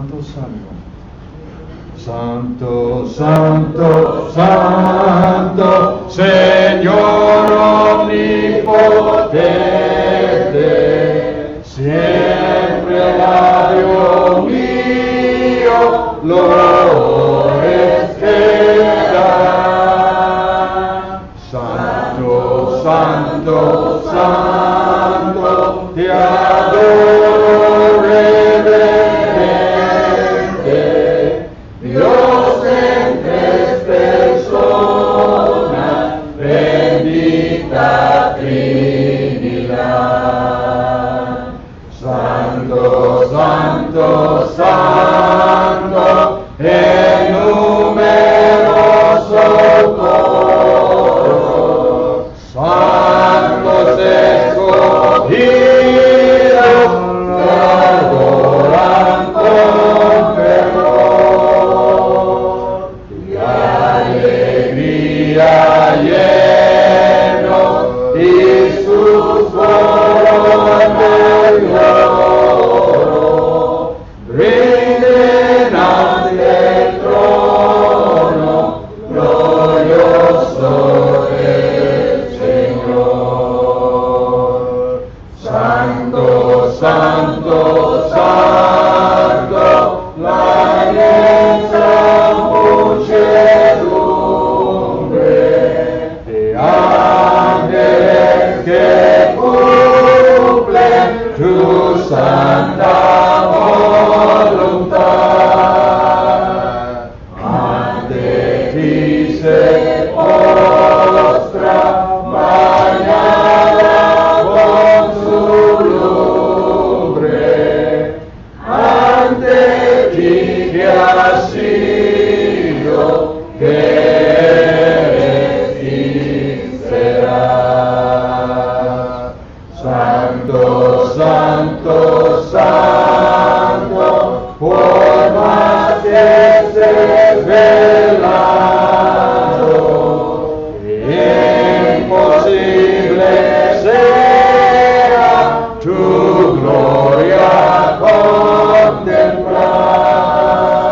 Santo, Santo. Santo, Santo, Santo, Señor omnipotente, siempre labio mío loores te da. Santo, Santo, Santo, te adoro reverente, Dios en tres personas, bendita Trinidad. Santo, Santo, Santo, el numeroso coro, santos escogidos, te adoran con fervor, y alegría llenos, y sus coronas de oro brinden ante el trono glorioso del Señor. Santo, Santo, Santo, la inmensa muchedumbre de ángeles que cumplen tu santa voluntad. Ante ti se postra bañada con su lumbre, ante ti que has sido, que eres y serás. Santo, Santo, Santo, por más que estés velado, imposible sea tu gloria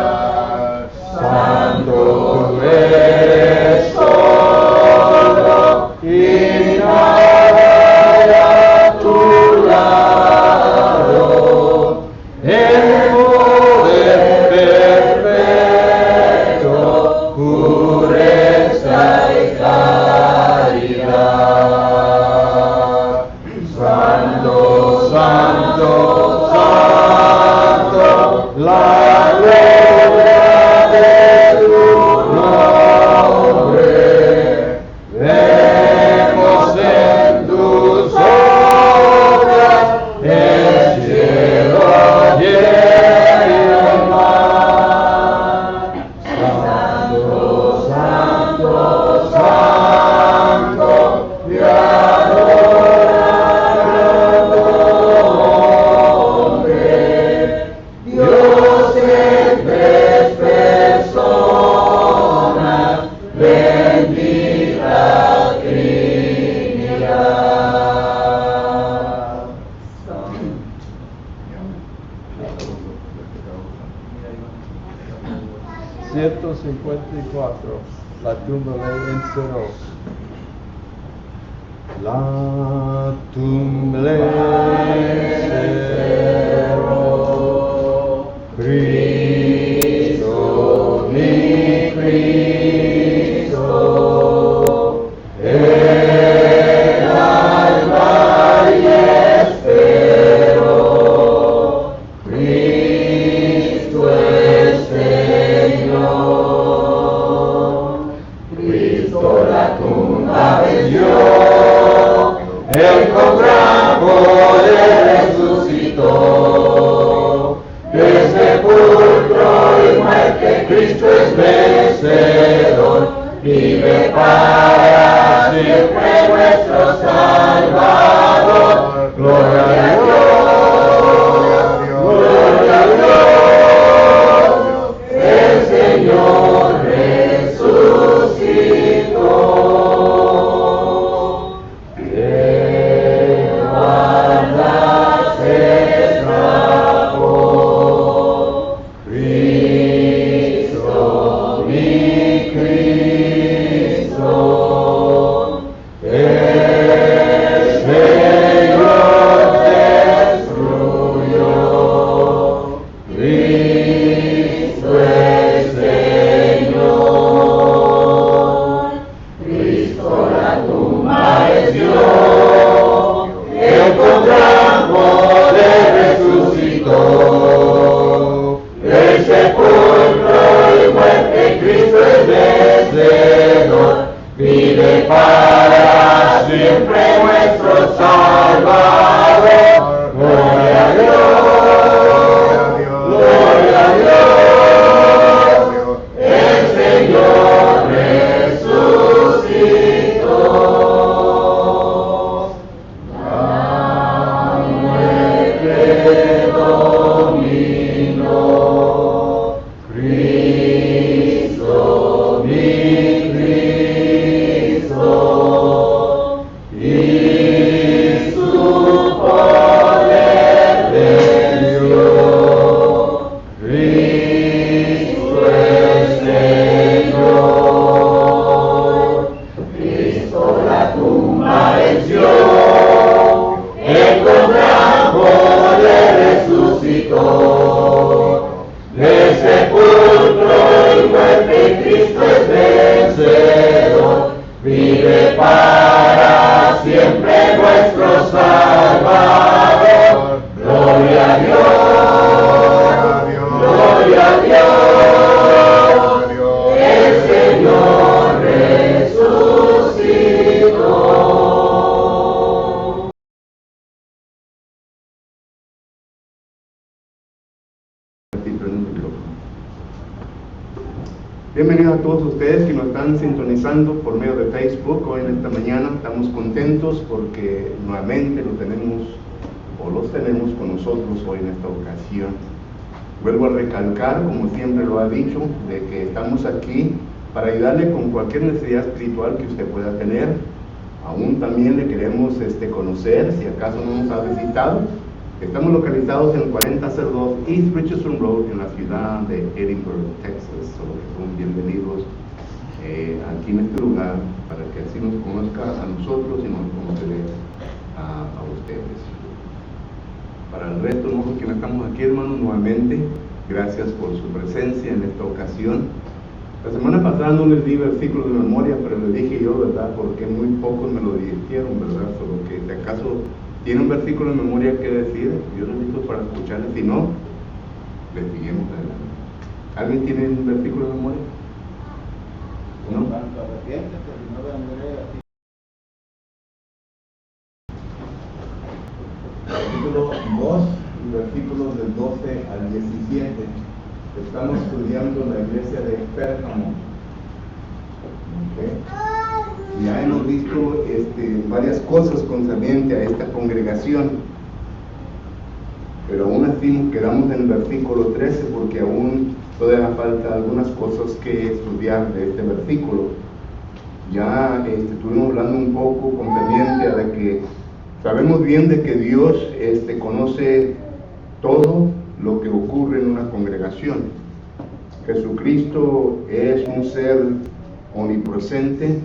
contemplar. Santo, tú eres solo y nada hay a tu lado. El poder perfecto, pureza y caridad. Santo, Santo, Santo, la gloria de tu nombre. Vemos en tus obras el cielo y el mar. Santo, Santo, Santo, te adoran nombre. Dios en tres personas, bendita Trinidad. 154. La tumba le encerró. La tumba le encerró, Cristo, mi Cristo, el alma y espero, Cristo es Señor, Cristo la tumba venció, Él con gran poder resucitó, del sepulcro y muerte Cristo es vencedor, vive para siempre nuestro Salvador. Gloria a Dios, gloria a Dios, el Señor resucitó. Bienvenidos a todos ustedes que nos están sintonizando por medio de Facebook. Hoy en esta mañana estamos contentos porque nuevamente los tenemos con nosotros hoy en esta ocasión. Vuelvo a recalcar, como siempre lo ha dicho, de que estamos aquí para ayudarle con cualquier necesidad espiritual que usted pueda tener. Aún también le queremos conocer, si acaso no nos ha visitado. Estamos localizados en 4002 East Richardson Road, en la ciudad de Edinburgh, Texas. Solo que son bienvenidos aquí en este lugar para que así nos conozca a nosotros y nos conoceré a ustedes. Para el resto, nosotros quienes estamos aquí, hermanos, nuevamente, gracias por su presencia en esta ocasión. La semana pasada no les di versículos de memoria, pero les dije yo, ¿verdad? Porque muy pocos me lo dijeron, ¿verdad? Solo que si acaso tiene un versículo de memoria que decir, yo lo invito para escucharles. Si no, les seguimos adelante. ¿Alguien tiene un versículo de memoria? ¿No? Capítulo 2, versículos del 12 al 17. Estamos estudiando la iglesia de Pérgamo. Ya hemos visto varias cosas concernientes a esta congregación, pero aún así nos quedamos en el versículo 13 porque aún todavía falta algunas cosas que estudiar de este versículo. Ya estuvimos hablando un poco concerniente a la que sabemos bien de que Dios conoce todo lo que ocurre en una congregación. Jesucristo es un ser omnipresente,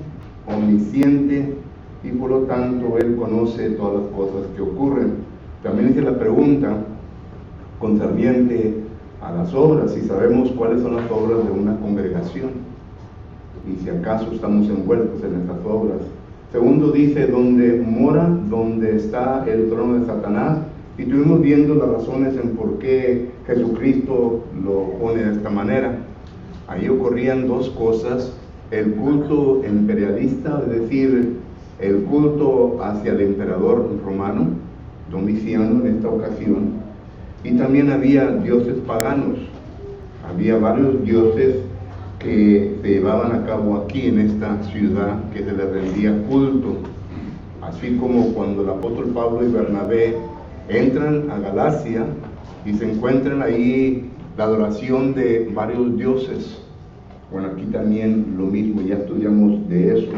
omnisciente, y por lo tanto Él conoce todas las cosas que ocurren. También hice la pregunta concerniente a las obras, si sabemos cuáles son las obras de una congregación y si acaso estamos envueltos en estas obras. Segundo, dice, donde mora, donde está el trono de Satanás. Y estuvimos viendo las razones en por qué Jesucristo lo pone de esta manera. Ahí ocurrían dos cosas: el culto imperialista, es decir, el culto hacia el emperador romano, Domiciano en esta ocasión, y también había dioses paganos. Había varios dioses que se llevaban a cabo aquí en esta ciudad que se les rendía culto, así como cuando el apóstol Pablo y Bernabé entran a Galacia y se encuentran ahí la adoración de varios dioses. Bueno, aquí también lo mismo, ya estudiamos de eso.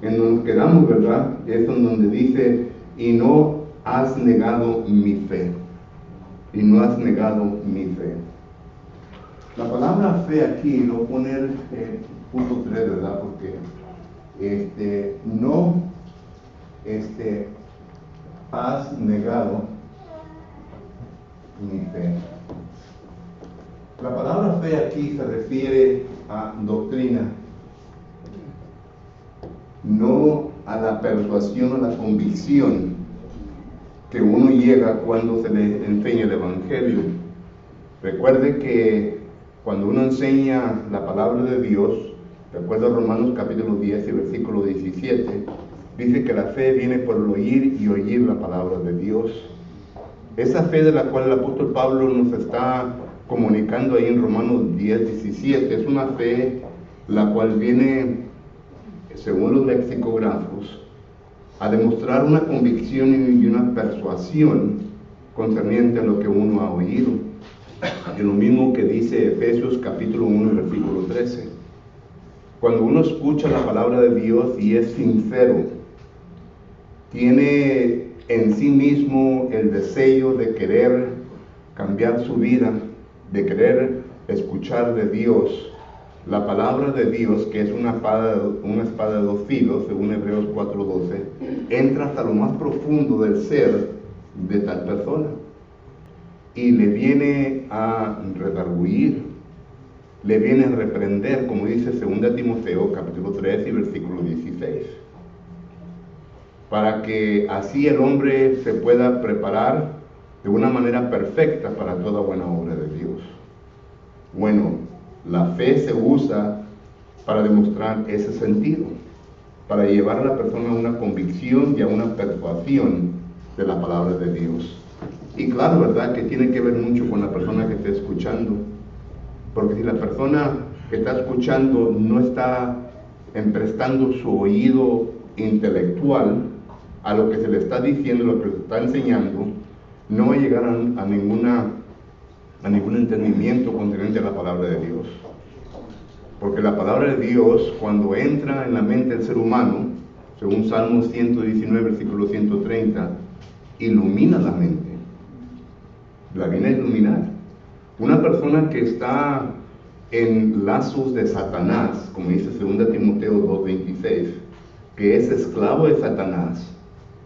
En donde nos quedamos, ¿verdad? Es en donde dice, y no has negado mi fe. Y no has negado mi fe. La palabra fe aquí, lo voy a poner punto 3, ¿verdad? Porque no has negado mi fe. La palabra fe aquí se refiere a doctrina, no a la persuasión o la convicción que uno llega cuando se le enseña el Evangelio. Recuerde que cuando uno enseña la palabra de Dios, recuerda Romanos capítulo 10 y versículo 17, dice que la fe viene por el oír y oír la palabra de Dios. Esa fe de la cual el apóstol Pablo nos está comunicando ahí en Romanos 10, 17, es una fe la cual viene, según los lexicógrafos, a demostrar una convicción y una persuasión concerniente a lo que uno ha oído. Es lo mismo que dice Efesios capítulo 1, versículo 13. Cuando uno escucha la palabra de Dios y es sincero, tiene en sí mismo el deseo de querer cambiar su vida, de querer escuchar de Dios, la palabra de Dios, que es una espada de dos filos, según Hebreos 4:12, entra hasta lo más profundo del ser de tal persona y le viene a redarguir, le viene a reprender, como dice 2 Timoteo capítulo 3 y versículo 16, para que así el hombre se pueda preparar de una manera perfecta para toda buena obra de Dios. Bueno, la fe se usa para demostrar ese sentido, para llevar a la persona a una convicción y a una persuasión de la palabra de Dios. Y claro, ¿verdad?, que tiene que ver mucho con la persona que esté escuchando, porque si la persona que está escuchando no está prestando su oído intelectual a lo que se le está diciendo, lo que se está enseñando, no va a llegar a ningún entendimiento concerniente a la palabra de Dios. Porque la palabra de Dios, cuando entra en la mente del ser humano, según Salmo 119, versículo 130, ilumina la mente. La viene a iluminar. Una persona que está en lazos de Satanás, como dice 2 Timoteo 2:26, que es esclavo de Satanás,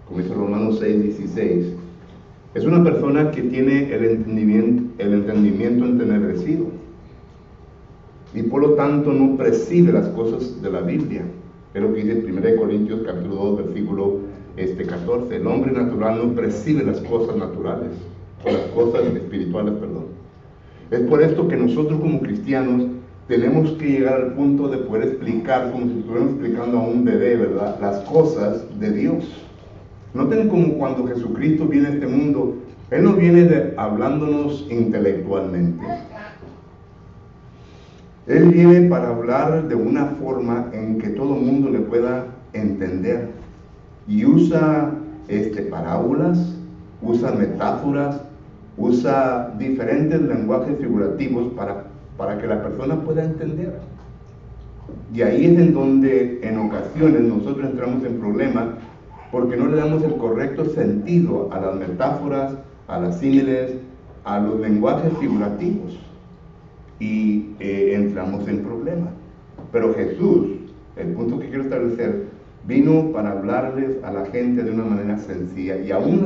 como dice Romanos 6:16, es una persona que tiene el entendimiento entenebrecido y por lo tanto no percibe las cosas de la Biblia. Es lo que dice 1 Corintios capítulo 2, versículo 14. El hombre natural no percibe las cosas naturales, o las cosas espirituales, perdón. Es por esto que nosotros como cristianos tenemos que llegar al punto de poder explicar, como si estuviéramos explicando a un bebé, ¿verdad?, las cosas de Dios. Noten como cuando Jesucristo viene a este mundo, Él no viene hablándonos intelectualmente. Él viene para hablar de una forma en que todo el mundo le pueda entender. Y usa parábolas, usa metáforas, usa diferentes lenguajes figurativos para que la persona pueda entender. Y ahí es en donde en ocasiones nosotros entramos en problemas porque no le damos el correcto sentido a las metáforas, a las símiles, a los lenguajes figurativos. Y entramos en problemas. Pero Jesús, el punto que quiero establecer, vino para hablarles a la gente de una manera sencilla. Y aún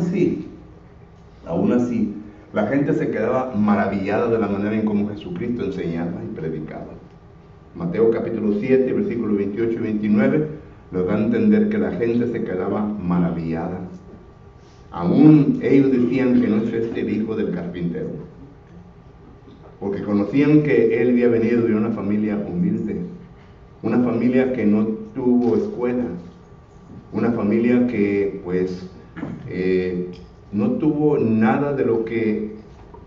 así, la gente se quedaba maravillada de la manera en cómo Jesucristo enseñaba y predicaba. Mateo capítulo 7, versículos 28 y 29, nos da a entender que la gente se quedaba maravillada. Aún ellos decían que no es el hijo del carpintero, porque conocían que él había venido de una familia humilde, una familia que no tuvo escuela, una familia que no tuvo nada de lo que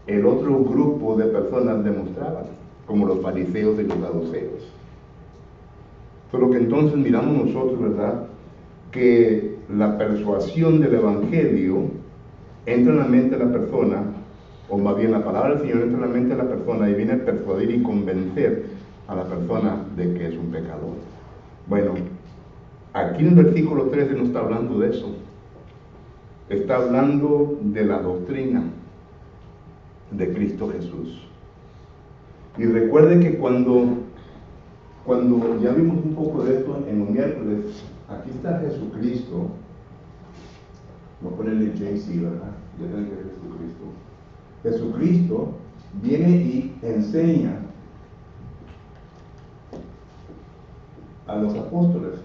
el otro grupo de personas demostraban, como los fariseos y los saduceos. Solo que entonces miramos nosotros, ¿verdad?, que la persuasión del Evangelio entra en la mente de la persona, o más bien la palabra del Señor entra en la mente de la persona y viene a persuadir y convencer a la persona de que es un pecador. Bueno, aquí en el versículo 13 no está hablando de eso. Está hablando de la doctrina de Cristo Jesús. Y recuerde que cuando ya vimos un poco de esto en los miércoles, aquí está Jesucristo. Voy a ponerle JC, ¿verdad? Ya tienen que ver Jesucristo. Jesucristo viene y enseña a los apóstoles.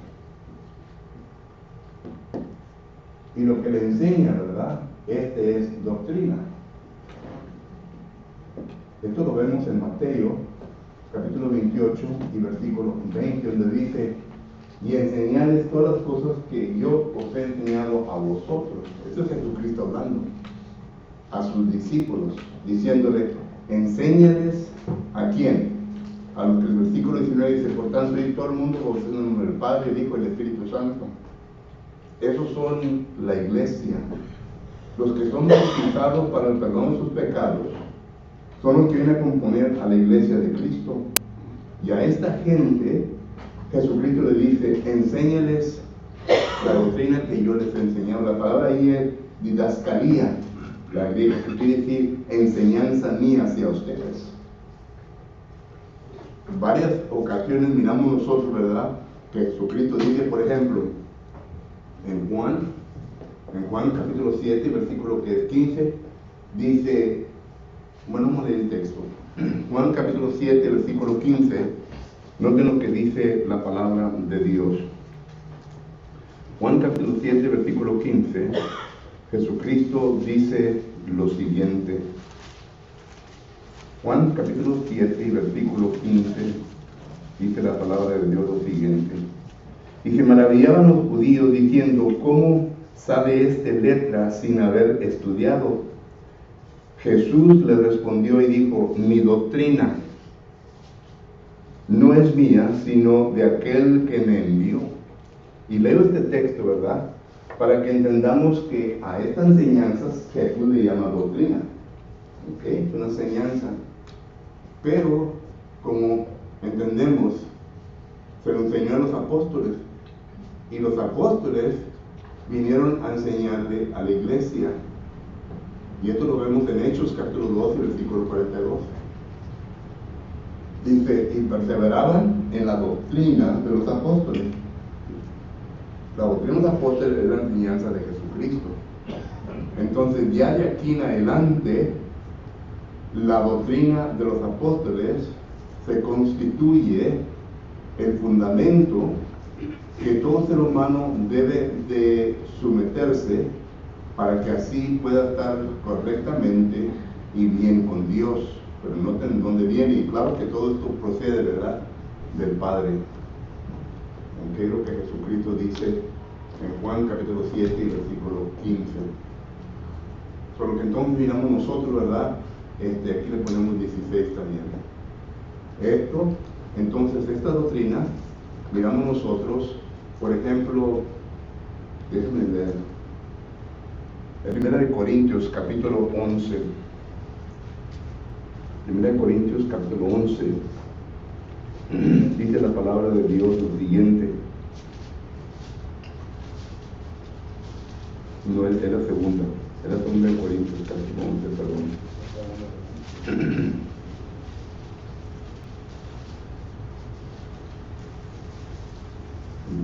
Y lo que le enseña, ¿verdad?, es doctrina. Esto lo vemos en Mateo, capítulo 28 y versículo 20, donde dice: y enseñarles todas las cosas que yo os he enseñado a vosotros. Esto es Jesucristo hablando a sus discípulos, diciéndole: enséñales ¿a quién? A lo que el versículo 19 dice: por tanto, y todo el mundo bautizando en el nombre del Padre, el Hijo y el Espíritu Santo. Esos son la iglesia. Los que son bautizados para el perdón de sus pecados son los que vienen a componer a la iglesia de Cristo. Y a esta gente Jesucristo le dice: enséñales la doctrina que yo les he enseñado. La palabra ahí es didascalía, la griega, que quiere decir enseñanza mía hacia ustedes. En varias ocasiones miramos nosotros, ¿verdad?, que Jesucristo dice, por ejemplo, en Juan capítulo 7, versículo 15, dice, bueno, vamos a leer el texto. Juan capítulo 7, versículo 15, noten lo que dice la palabra de Dios. Juan capítulo 7, versículo 15, Jesucristo dice lo siguiente. Juan capítulo 7 y versículo 15, dice la palabra de Dios lo siguiente. Y se maravillaban los judíos diciendo: ¿cómo sabe este letra sin haber estudiado? Jesús le respondió y dijo: mi doctrina no es mía, sino de aquel que me envió. Y leo este texto, ¿verdad? Para que entendamos que a estas enseñanzas Jesús le llama doctrina. ¿Ok? Es una enseñanza. Pero, como entendemos, se lo enseñó a los apóstoles. Y los apóstoles vinieron a enseñarle a la iglesia. Y esto lo vemos en Hechos capítulo 2, versículo 42. Dice, y perseveraban en la doctrina de los apóstoles. La doctrina de los apóstoles es la enseñanza de Jesucristo. Entonces, ya de aquí en adelante, la doctrina de los apóstoles se constituye el fundamento que todo ser humano debe de someterse para que así pueda estar correctamente y bien con Dios. Pero noten dónde viene, y claro que todo esto procede, ¿verdad?, del Padre. Aunque es lo que Jesucristo dice en Juan capítulo 7 y versículo 15. Solo que entonces miramos nosotros, ¿verdad? Aquí le ponemos 16 también. Esto, entonces, esta doctrina, miramos nosotros, por ejemplo, déjenme leer. En 1 Corintios capítulo 11. 1 Corintios capítulo 11. Dice la palabra de Dios lo siguiente. No, es la segunda. Es la segunda de Corintios capítulo 11, perdón.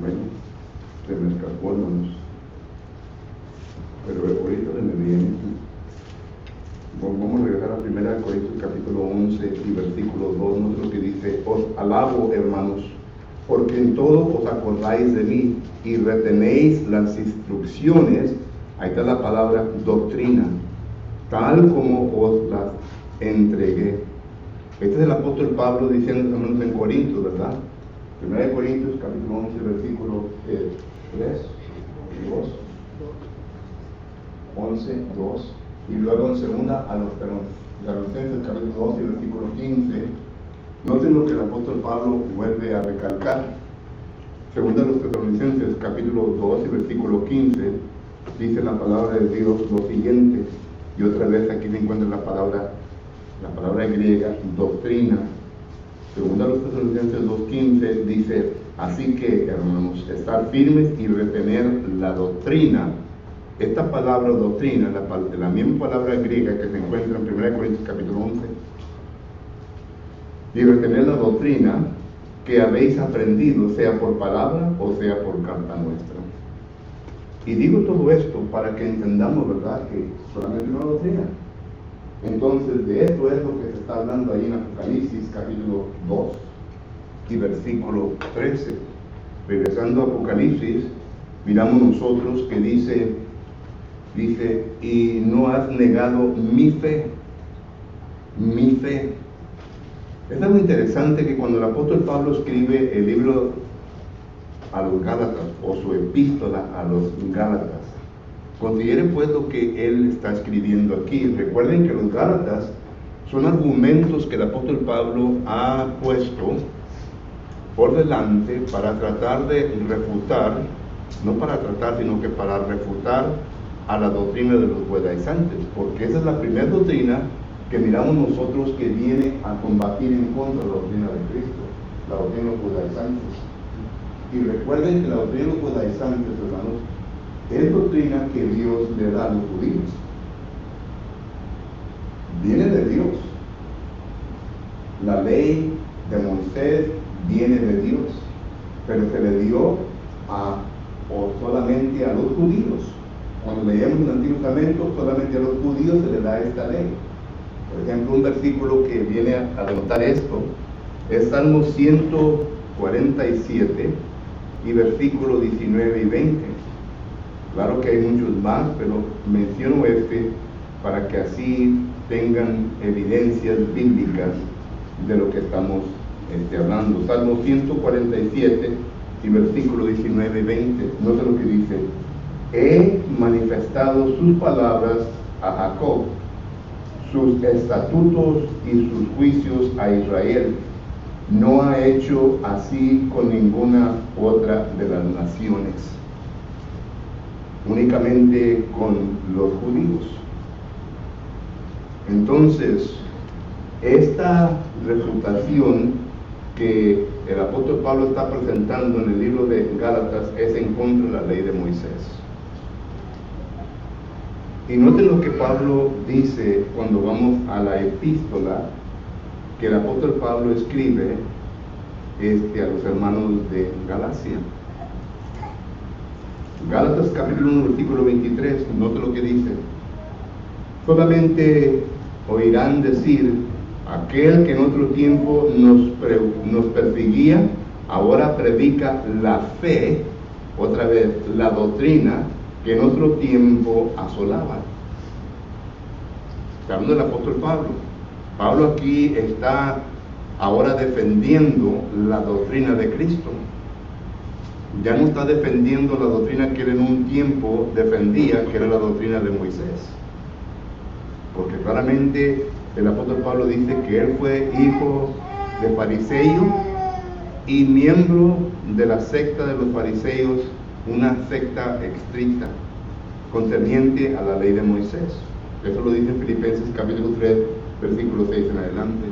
Bueno, se me escapó, hermanos. Pero ahorita se me viene. Vamos a regresar a 1 Corintios capítulo 11 y versículo 2, nosotros que dice: os alabo, hermanos, porque en todo os acordáis de mí y retenéis las instrucciones, ahí está la palabra doctrina, tal como os las entregué. Este es el apóstol Pablo diciendo, hermanos, en Corintios, ¿verdad? 1 Corintios capítulo 11, versículo 3, 2, 11, 2. Y luego en segunda a los Tesalonicenses capítulo 12 y versículo 15, noten lo que el apóstol Pablo vuelve a recalcar. Segunda a los Tesalonicenses capítulo 12 y versículo 15, dice la palabra de Dios lo siguiente, y otra vez aquí se encuentra la palabra griega, doctrina. Segunda a los Tesalonicenses 2:15 dice: así que, hermanos, estar firmes y retener la doctrina. Esta palabra doctrina, la misma palabra griega que se encuentra en 1 Corintios capítulo 11, y retener la doctrina que habéis aprendido, sea por palabra o sea por carta nuestra. Y digo todo esto para que entendamos, ¿verdad?, que solamente una doctrina. Entonces, de esto es lo que se está hablando ahí en Apocalipsis capítulo 2 y versículo 13. Regresando a Apocalipsis, miramos nosotros que dice, y no has negado mi fe. Mi fe. Es algo interesante que cuando el apóstol Pablo escribe el libro a los Gálatas, o su epístola a los Gálatas, considere pues lo que él está escribiendo aquí. Recuerden que los Gálatas son argumentos que el apóstol Pablo ha puesto por delante para tratar de refutar, no para tratar, sino que para refutar a la doctrina de los judaizantes, porque esa es la primera doctrina que miramos nosotros que viene a combatir en contra de la doctrina de Cristo, la doctrina de los judaizantes. Y recuerden que la doctrina de los judaizantes, hermanos, es doctrina que Dios le da a los judíos. Viene de Dios. La ley de Moisés viene de Dios, pero se le dio o solamente a los judíos. Cuando leemos el Antiguo Testamento, solamente a los judíos se les da esta ley. Por ejemplo, un versículo que viene a denotar esto es Salmo 147 y versículos 19 y 20. Claro que hay muchos más, pero menciono este para que así tengan evidencias bíblicas de lo que estamos hablando. Salmo 147 y versículos 19 y 20. Nota lo que dice: he manifestado sus palabras a Jacob, sus estatutos y sus juicios a Israel. no ha hecho así con ninguna otra de las naciones, únicamente con los judíos. Entonces, esta refutación que el apóstol Pablo está presentando en el libro de Gálatas es en contra de la ley de Moisés. Y noten lo que Pablo dice cuando vamos a la epístola que el apóstol Pablo escribe a los hermanos de Galacia. Gálatas capítulo 1 versículo 23, noten lo que dice: solamente oirán decir, aquel que en otro tiempo nos perseguía, ahora predica la fe, otra vez la doctrina que en otro tiempo asolaba. Está hablando del apóstol Pablo. Pablo aquí está ahora defendiendo la doctrina de Cristo. Ya no está defendiendo la doctrina que él en un tiempo defendía, que era la doctrina de Moisés. Porque claramente el apóstol Pablo dice que él fue hijo de fariseo y miembro de la secta de los fariseos, una secta estricta concerniente a la ley de Moisés. Eso lo dice en Filipenses capítulo 3 versículo 6 en adelante.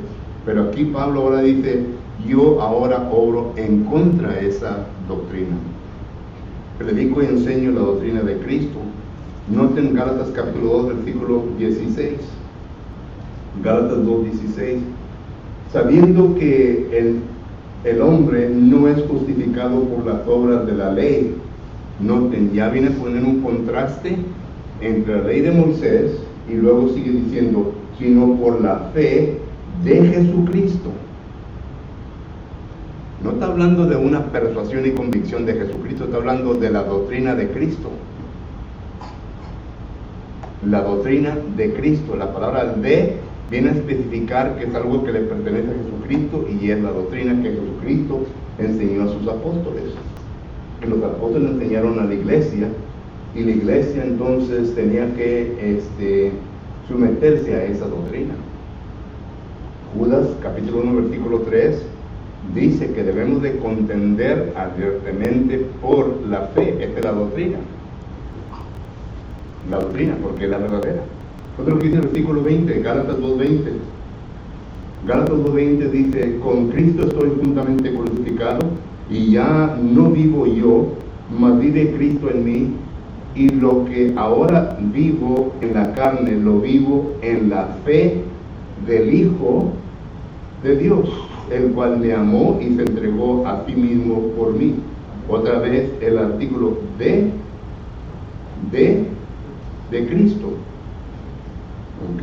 Pero aquí Pablo ahora dice: yo ahora obro en contra de esa doctrina. Predico y enseño la doctrina de Cristo. Noten Gálatas capítulo 2 versículo 16. Gálatas 2:16. Sabiendo que el hombre no es justificado por las obras de la ley. Noten, ya viene a poner un contraste entre la ley de Moisés y luego sigue diciendo, sino por la fe de Jesucristo. No está hablando de una persuasión y convicción de Jesucristo, está hablando de la doctrina de Cristo. La doctrina de Cristo, la palabra de viene a especificar que es algo que le pertenece a Jesucristo y es la doctrina que Jesucristo enseñó a sus apóstoles. Que los apóstoles enseñaron a la iglesia y la iglesia entonces tenía que someterse a esa doctrina. Judas capítulo 1 versículo 3 dice que debemos de contender abiertamente por la fe. Esta es la doctrina. La doctrina, porque es la verdadera. Otro que dice el versículo 20, Gálatas 2:20. Gálatas 2:20 dice, con Cristo estoy juntamente crucificado, y ya no vivo yo, mas vive Cristo en mí, y lo que ahora vivo en la carne, lo vivo en la fe del Hijo de Dios, el cual me amó y se entregó a sí mismo por mí. Otra vez el artículo de Cristo. ¿Ok?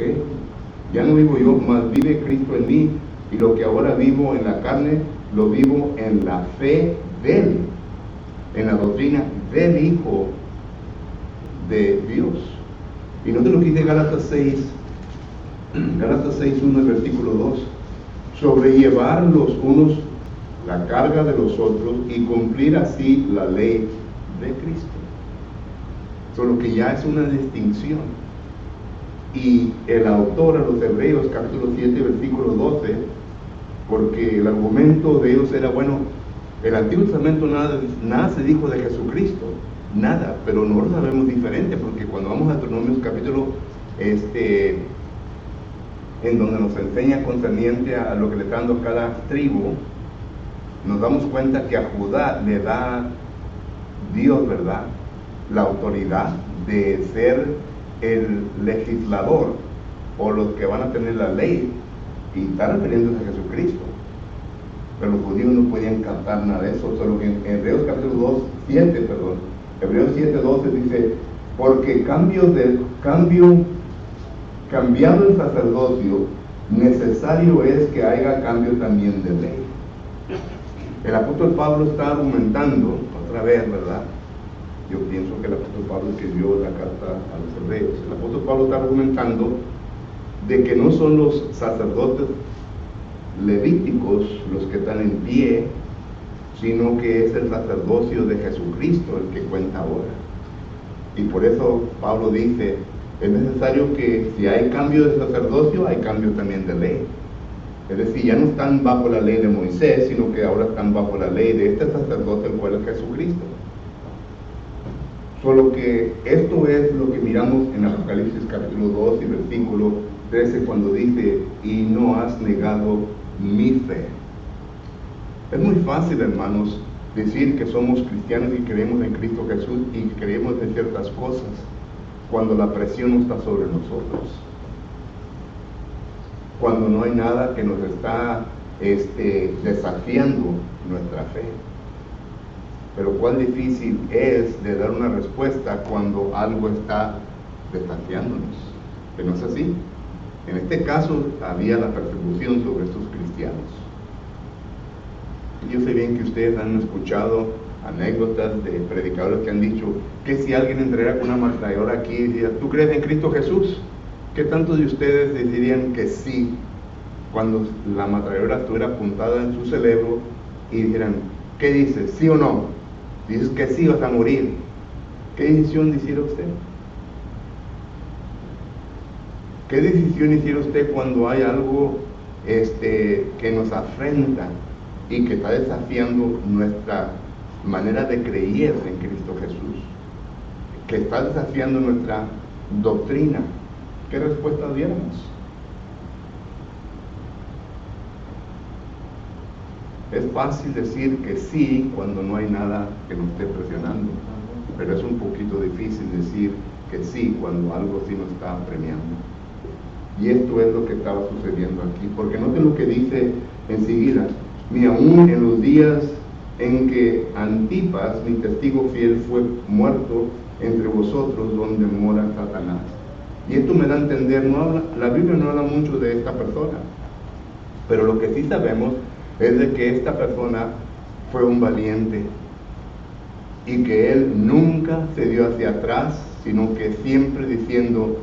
Ya no vivo yo, mas vive Cristo en mí, y lo que ahora vivo en la carne, lo vivo en la fe de Él, en la doctrina del Hijo de Dios. Y no te lo que dice Gálatas 6, Gálatas 6:1, el versículo 2, sobrellevar los unos la carga de los otros y cumplir así la ley de Cristo. Solo que ya es una distinción. Y el autor a los Hebreos, capítulo 7, versículo 12, porque el argumento de ellos era, bueno, el Antiguo Testamento nada se dijo de Jesucristo, nada, pero nosotros sabemos diferente, porque cuando vamos a Deuteronomio capítulo, en donde nos enseña concerniente a lo que le está dando cada tribu, nos damos cuenta que a Judá le da Dios, ¿verdad?, la autoridad de ser el legislador o los que van a tener la ley, y está refiriéndose a Jesucristo. Pero los judíos no podían captar nada de eso, solo que en Hebreos capítulo 7, Hebreos 7:12 dice, porque cambiado el sacerdocio, necesario es que haya cambio también de ley. El apóstol Pablo está argumentando, otra vez, ¿verdad? Yo pienso que el apóstol Pablo escribió la carta a los Hebreos. El apóstol Pablo está argumentando de que no son los sacerdotes levíticos los que están en pie, sino que es el sacerdocio de Jesucristo el que cuenta ahora. Y por eso Pablo dice, es necesario que si hay cambio de sacerdocio, hay cambio también de ley. Es decir, ya no están bajo la ley de Moisés, sino que ahora están bajo la ley de este sacerdote, el cual es Jesucristo. Solo que esto es lo que miramos en Apocalipsis capítulo 2 y versículo 13, cuando dice, y no has negado mi fe. Es muy fácil, hermanos, decir que somos cristianos y creemos en Cristo Jesús y creemos en ciertas cosas cuando la presión no está sobre nosotros, cuando no hay nada que nos está desafiando nuestra fe. Pero cuán difícil es de dar una respuesta cuando algo está desafiándonos, que no es así. En este caso había la persecución sobre estos cristianos. Yo sé bien que ustedes han escuchado anécdotas de predicadores que han dicho que si alguien entrara con una ametralladora aquí y diría, ¿tú crees en Cristo Jesús? ¿Qué tantos de ustedes decidirían que sí cuando la ametralladora estuviera apuntada en su cerebro y dijeran, ¿qué dices? ¿Sí o no? Dices que sí, vas a morir. ¿Qué decisión hiciera usted? ¿Qué decisión hiciera usted cuando hay algo que nos afrenta y que está desafiando nuestra manera de creer en Cristo Jesús? Que está desafiando nuestra doctrina. ¿Qué respuesta diéramos? Es fácil decir que sí cuando no hay nada que nos esté presionando, pero es un poquito difícil decir que sí cuando algo sí nos está premiando. Y esto es lo que estaba sucediendo aquí, porque noten lo que dice enseguida, ni aún en los días en que Antipas, mi testigo fiel, fue muerto entre vosotros donde mora Satanás. Y esto me da a entender, la Biblia no habla mucho de esta persona, pero lo que sí sabemos es de que esta persona fue un valiente y que él nunca se dio hacia atrás, sino que siempre diciendo,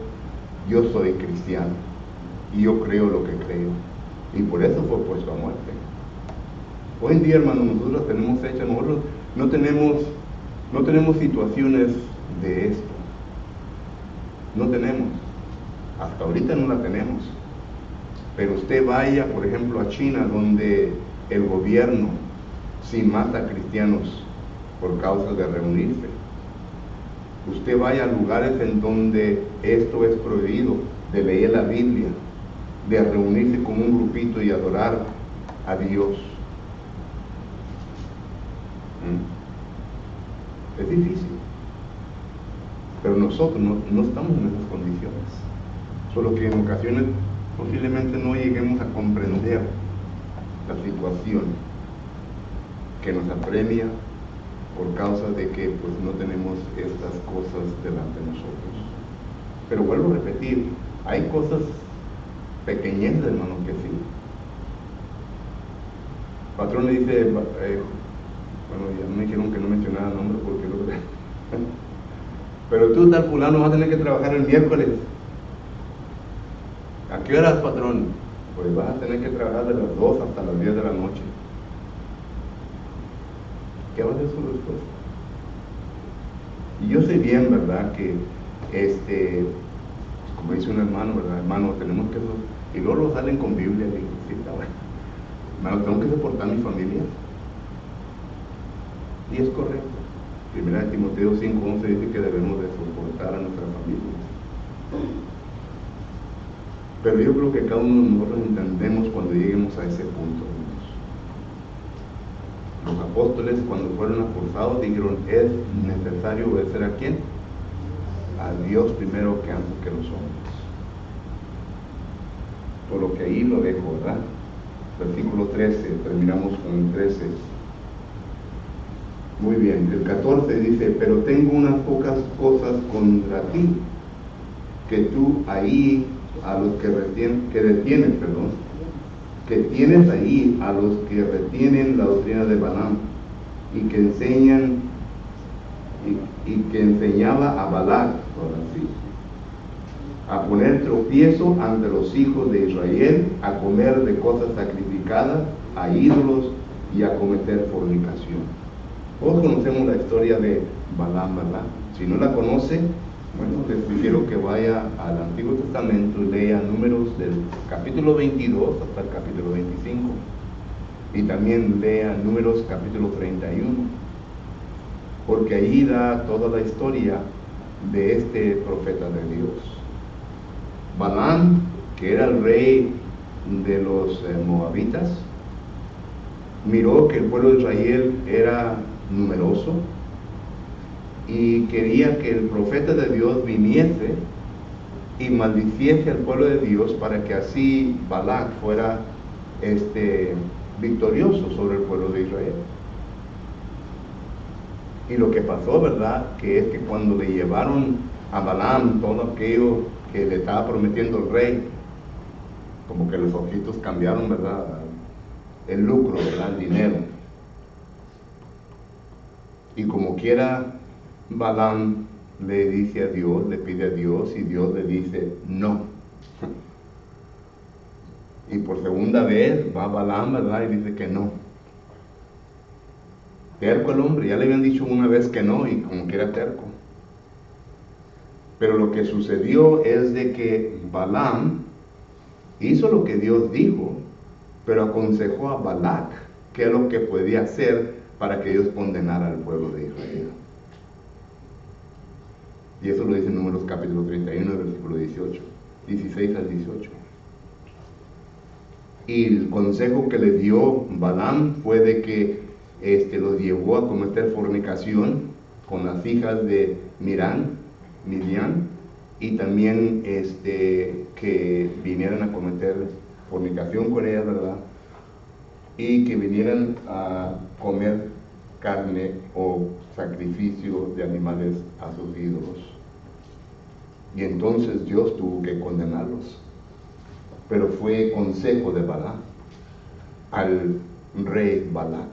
yo soy cristiano y yo creo lo que creo, y por eso fue puesto a muerte. Hoy en día, hermanos, nosotros tenemos hecha, nosotros no tenemos situaciones de esto, no tenemos, hasta ahorita no la tenemos. Pero usted vaya, por ejemplo, a China, donde el gobierno sí mata a cristianos por causa de reunirse. Usted vaya a lugares en donde esto es prohibido, de leer la Biblia, de reunirse con un grupito y adorar a Dios. Es difícil. Pero nosotros no estamos en esas condiciones. Solo que en ocasiones posiblemente no lleguemos a comprender la situación que nos apremia por causa de que pues no tenemos estas cosas delante de nosotros. Pero vuelvo a repetir, hay cosas pequeñas, hermanos, que sí. El patrón le dice, bueno, ya me dijeron que no mencionara el nombre porque lo que... Pero tú, tal fulano, vas a tener que trabajar el miércoles. ¿A qué horas, patrón? Pues vas a tener que trabajar de las 2 hasta las 10 de la noche. ¿Qué va a ser su respuesta? Y yo sé bien, ¿verdad? Que, como dice un hermano, ¿verdad? Hermano, tenemos que... Y luego salen con Biblia y digo, sí, está bueno. Hermano, tengo que soportar a mi familia. Y es correcto. Primera de Timoteo 5:11 dice que debemos de soportar a nuestra familia. Pero yo creo que cada uno de nosotros entendemos cuando lleguemos a ese punto. Los apóstoles, cuando fueron esforzados, dijeron, es necesario obedecer a ¿quién? A Dios primero que antes que los hombres. Por lo que ahí lo dejo, ¿verdad? Versículo 13, terminamos con el 13. Muy bien, el 14 dice, pero tengo unas pocas cosas contra ti, que tú ahí a los que tienes ahí a los que retienen la doctrina de Balaam y que enseñan y que enseñaba a Balac, ahora sí, a poner tropiezo ante los hijos de Israel, a comer de cosas sacrificadas a ídolos y a cometer fornicación. Todos conocemos la historia de Balaam, ¿verdad? Si no la conoce, Bueno, les sugiero que vaya al Antiguo Testamento y lea Números del capítulo 22 hasta el capítulo 25. Y también lea Números capítulo 31, porque allí da toda la historia de este profeta de Dios. Balaam, que era el rey de los moabitas, miró que el pueblo de Israel era numeroso y quería que el profeta de Dios viniese y maldiciese al pueblo de Dios para que así Balac fuera victorioso sobre el pueblo de Israel. Y lo que pasó, ¿verdad?, que es que cuando le llevaron a Balaam todo aquello que le estaba prometiendo el rey, como que los ojitos cambiaron, ¿verdad?, el lucro, ¿verdad?, el dinero. Y como quiera, Balaam le dice a Dios, le pide a Dios, y Dios le dice no. Y por segunda vez va Balaam, ¿verdad?, y dice que no. Terco el hombre, ya le habían dicho una vez que no, y como que era terco. Pero lo que sucedió es de que Balaam hizo lo que Dios dijo, pero aconsejó a Balac qué es lo que podía hacer para que Dios condenara al pueblo de Israel. Y eso lo dice en Números capítulo 31, versículo 16 al 18. Y el consejo que le dio Balaam fue de que los llevó a cometer fornicación con las hijas de Midian, y también que vinieran a cometer fornicación con ellas, ¿verdad?, y que vinieran a comer carne o sacrificio de animales a sus ídolos. Y entonces Dios tuvo que condenarlos. Pero fue consejo de Balac al rey Balac.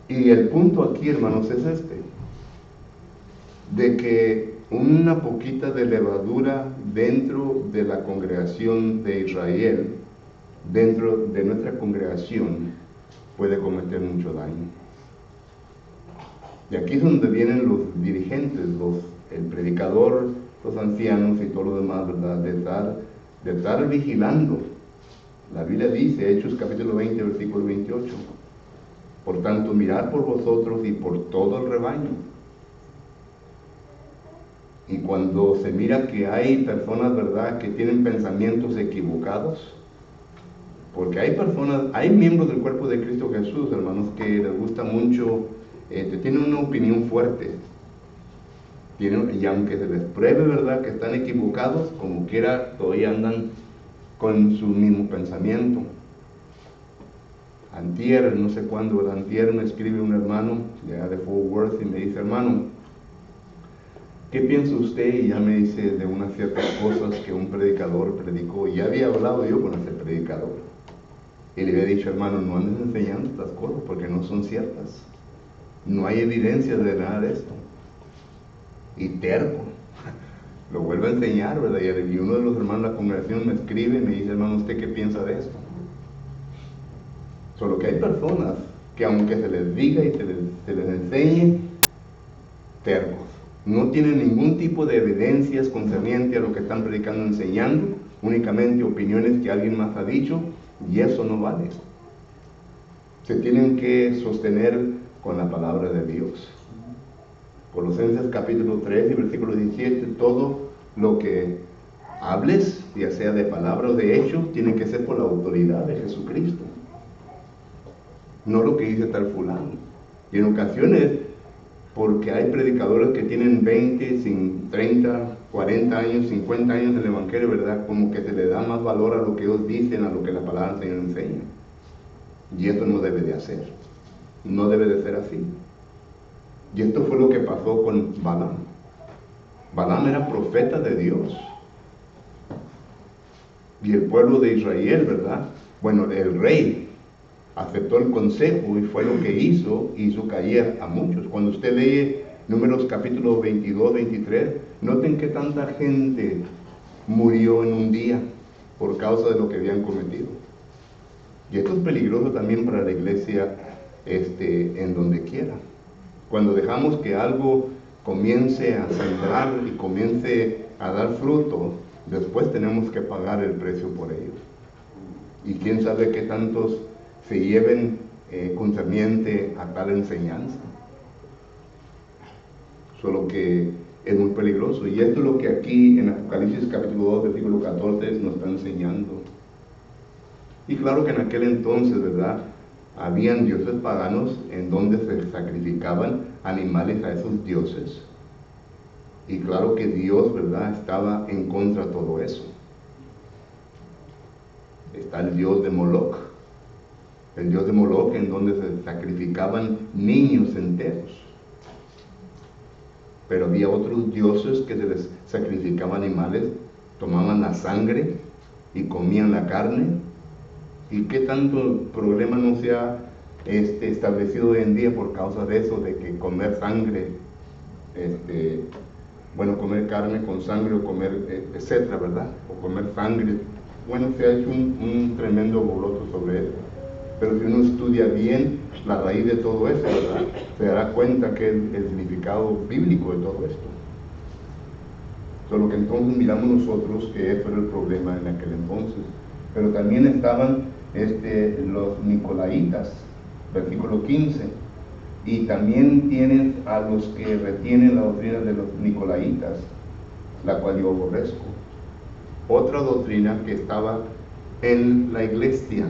Y el punto aquí, hermanos, es de que una poquita de levadura dentro de la congregación de Israel, dentro de nuestra congregación, puede cometer mucho daño. Y aquí es donde vienen los dirigentes, el predicador, los ancianos y todo lo demás, ¿verdad?, de estar vigilando. La Biblia dice, Hechos capítulo 20, versículo 28, por tanto, mirad por vosotros y por todo el rebaño. Y cuando se mira que hay personas, ¿verdad?, que tienen pensamientos equivocados, porque hay personas, hay miembros del cuerpo de Cristo Jesús, hermanos, que les gusta mucho, tienen una opinión fuerte, y aunque se les pruebe, ¿verdad?, que están equivocados, como quiera, todavía andan con su mismo pensamiento. Antier, no sé cuándo, ¿verdad?, antier me escribe un hermano de Fort Worth y me dice, hermano, ¿qué piensa usted? Y ya me dice de unas ciertas cosas que un predicador predicó, y ya había hablado yo con ese predicador. Y le había dicho, hermano, no andes enseñando estas cosas porque no son ciertas. No hay evidencia de nada de esto. Y terco, lo vuelve a enseñar, ¿verdad? Y uno de los hermanos de la congregación me escribe y me dice, hermano, ¿usted qué piensa de esto? Solo que hay personas que aunque se les diga y se les enseñe, tercos. No tienen ningún tipo de evidencias concerniente a lo que están predicando o enseñando, únicamente opiniones que alguien más ha dicho, y eso no vale. Se tienen que sostener con la palabra de Dios. Colosenses capítulo 3 y versículo 17, todo lo que hables, ya sea de palabra o de hecho, tiene que ser por la autoridad de Jesucristo. No lo que dice tal fulano. Y en ocasiones, porque hay predicadores que tienen 20, 30, 40 años, 50 años en el Evangelio, ¿verdad? Como que se le da más valor a lo que ellos dicen, a lo que la palabra del Señor enseña. Y esto no debe de hacer. No debe de ser así. Y esto fue lo que pasó con Balaam. Balaam era profeta de Dios. Y el pueblo de Israel, ¿verdad? Bueno, el rey aceptó el consejo y fue lo que hizo caer a muchos. Cuando usted lee Números capítulo 22, 23, noten que tanta gente murió en un día por causa de lo que habían cometido. Y esto es peligroso también para la iglesia en donde quiera. Cuando dejamos que algo comience a sembrar y comience a dar fruto, después tenemos que pagar el precio por ellos. Y quién sabe qué tantos se lleven concerniente a tal enseñanza. Solo que es muy peligroso. Y esto es lo que aquí en Apocalipsis capítulo 2, versículo 14 nos está enseñando. Y claro que en aquel entonces, ¿verdad?, habían dioses paganos en donde se sacrificaban animales a esos dioses. Y claro que Dios, ¿verdad?, estaba en contra de todo eso. Está el dios de Moloch. El dios de Moloch en donde se sacrificaban niños enteros. Pero había otros dioses que se les sacrificaban animales, tomaban la sangre y comían la carne. ¿Y qué tanto problema no se ha establecido hoy en día por causa de eso, de que comer sangre, comer carne con sangre o comer, etcétera, ¿verdad? O comer sangre. Bueno, se ha hecho un tremendo alboroto sobre eso. Pero si uno estudia bien la raíz de todo eso, ¿verdad?, se dará cuenta que es el significado bíblico de todo esto. Solo que entonces miramos nosotros que eso era el problema en aquel entonces. Pero también estaban los nicolaitas, versículo 15, y también tienen a los que retienen la doctrina de los nicolaitas, la cual yo aborrezco. Otra doctrina que estaba en la iglesia.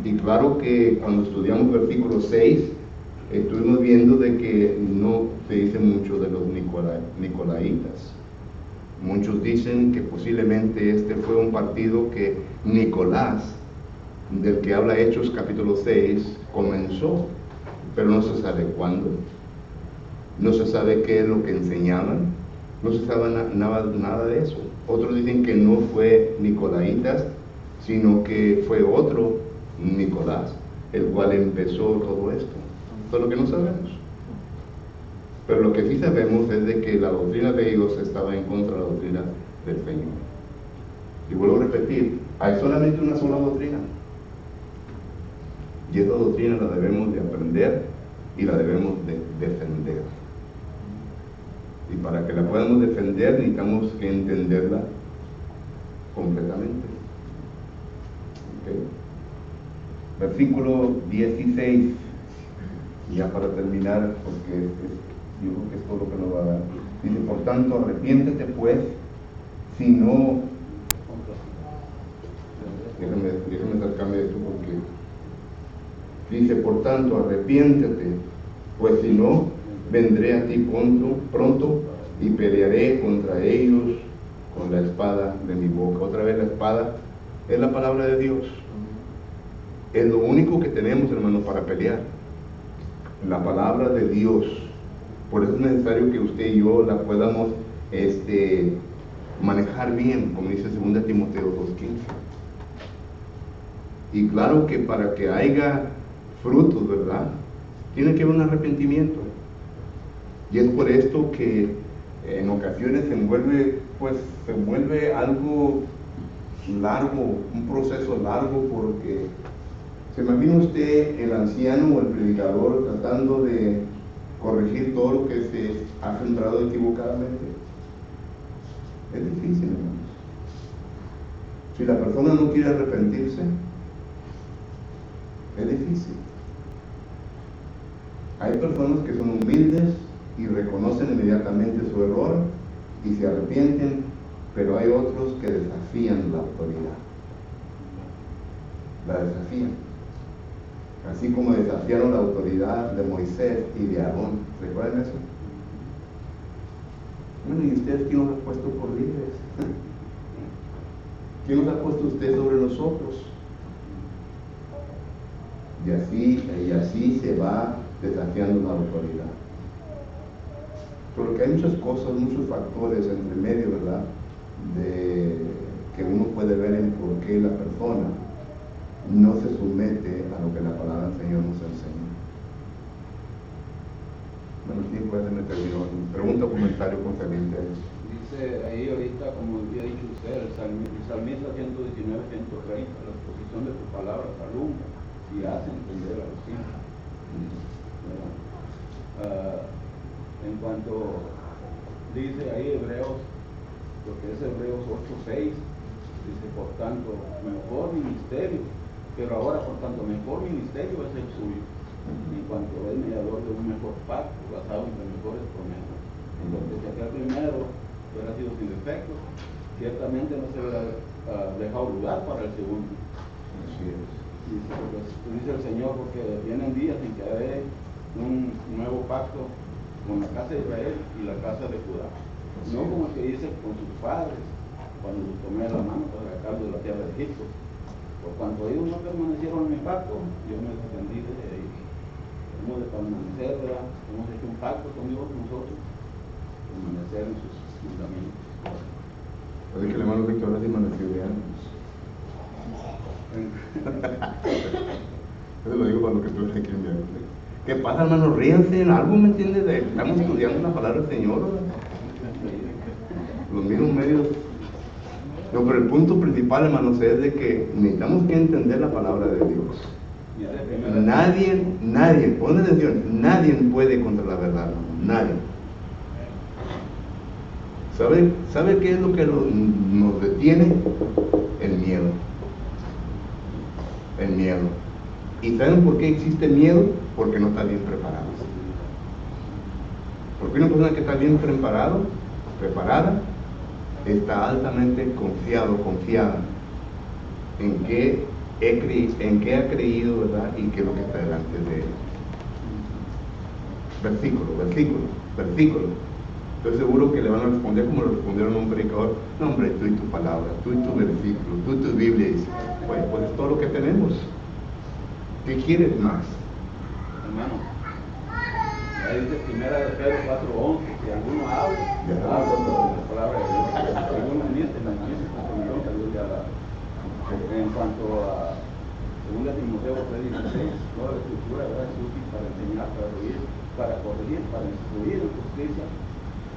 Y claro que cuando estudiamos versículo 6, estuvimos viendo de que no se dice mucho de los nicolaitas. Muchos dicen que posiblemente este fue un partido que Nicolás, del que habla Hechos capítulo 6, comenzó, pero no se sabe cuándo, no se sabe qué es lo que enseñaban, no se sabe nada de eso. Otros dicen que no fue nicolaitas, sino que fue otro Nicolás, el cual empezó todo esto. Eso es lo que no sabemos. Pero lo que sí sabemos es de que la doctrina de ellos estaba en contra de la doctrina del Señor. Y vuelvo a repetir, hay solamente una sola doctrina. Y esa doctrina la debemos de aprender y la debemos de defender. Y para que la podamos defender necesitamos que entenderla completamente. ¿Okay? Versículo 16, ya para terminar, porque yo creo que es todo lo que nos va a dar. Dice, por tanto, arrepiéntete pues, si no... Déjame acercarme de esto porque... Dice, por tanto, arrepiéntete, pues si no, vendré a ti pronto y pelearé contra ellos con la espada de mi boca. Otra vez la espada es la palabra de Dios. Es lo único que tenemos, hermanos, para pelear. La palabra de Dios. Por eso es necesario que usted y yo la podamos manejar bien, como dice 2 Timoteo 2:15. Y claro que para que haya frutos, ¿verdad?, tiene que haber un arrepentimiento. Y es por esto que en ocasiones se vuelve algo largo, un proceso largo, porque ¿se imagina usted el anciano o el predicador tratando de corregir todo lo que se ha sembrado equivocadamente? Es difícil, hermanos. Si la persona no quiere arrepentirse, es difícil. Hay personas que son humildes y reconocen inmediatamente su error y se arrepienten, pero hay otros que desafían la autoridad. La desafían. Así como desafiaron la autoridad de Moisés y de Aarón. ¿Recuerdan eso? Bueno, ¿y ustedes quién los ha puesto por líderes? ¿Quién los ha puesto usted sobre nosotros? Y así se va desafiando la autoridad. Porque hay muchas cosas, muchos factores entre medio, ¿verdad?, que uno puede ver en por qué la persona no se somete a lo que la palabra del Señor nos enseña. Bueno, sí, puede ser terminó. Pregunta o comentario concerniente a eso. Dice ahí ahorita, como había dicho usted, el salmista 119, 130, la exposición de tus palabras alumbra y hace entender a los hijos. En cuanto dice ahí Hebreos, lo que es Hebreos 8:6, dice, por tanto, mejor ministerio, pero ahora por tanto mejor ministerio es el suyo, en cuanto es mediador de un mejor pacto, basado en las mejores promesas. Entonces, si aquel primero hubiera sido sin defecto, ciertamente no se hubiera dejado lugar para el segundo. Así es. Dice el Señor, porque vienen días en que haré un nuevo pacto con la casa de Israel y la casa de Judá. No como el que dice con sus padres, cuando los tomé la mano para sacarlos de la tierra de Egipto. Por cuanto ellos no permanecieron en mi pacto, yo me descendí de ellos. Hemos de permanecer, ¿verdad? Hemos hecho un pacto con Dios nosotros, permanecer en sus mandamientos. Puede que el hermano Víctor ahora sí amaneció de años. Eso lo digo para los que estuvieron aquí en mi. ¿Qué pasa, hermano? Ríanse en algo, ¿me entiendes? Estamos estudiando la palabra del Señor, ¿verdad? Los mismos medios. No, pero el punto principal, hermanos, es de que necesitamos que entender la palabra de Dios. Nadie, pon atención, nadie puede contra la verdad, hermano, nadie. ¿Sabe qué es lo que nos detiene? El miedo. El miedo. ¿Y saben por qué existe miedo? Porque no está bien preparado. Porque una persona que está bien preparada, está altamente confiada en que ha creído, ¿verdad? Y qué es lo que está delante de él. Versículo. Estoy seguro que le van a responder como le respondieron a un predicador. No, hombre, tú y tu palabra, tú y tu versículo, tú y tu Biblia. Y dice, bueno, pues es todo lo que tenemos. ¿Qué quieres más? Hermano, ahí dice primera de Pedro 4:11, si alguno habla de la palabra de Dios, si alguno ministra, con Dios ya la. En cuanto a 2 Timoteo 3:16, toda la escritura es útil para enseñar, para corregir, para instruir en justicia,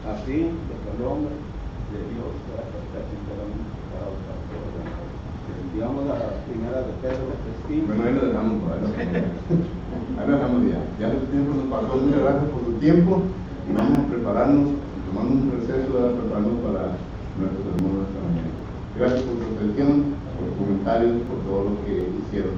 a fin de que el hombre de Dios sea perfecto y enteramente preparado para todo. Digamos la primera de Pedro 3:15. Bueno, ahí lo dejamos, ahí lo dejamos ya. Ya el tiempo nos pasó. Muchas gracias por su tiempo y vamos a prepararnos, tomando un receso, a prepararnos para nuestros hermanos esta mañana. Gracias por su atención, por los comentarios, por todo lo que hicieron.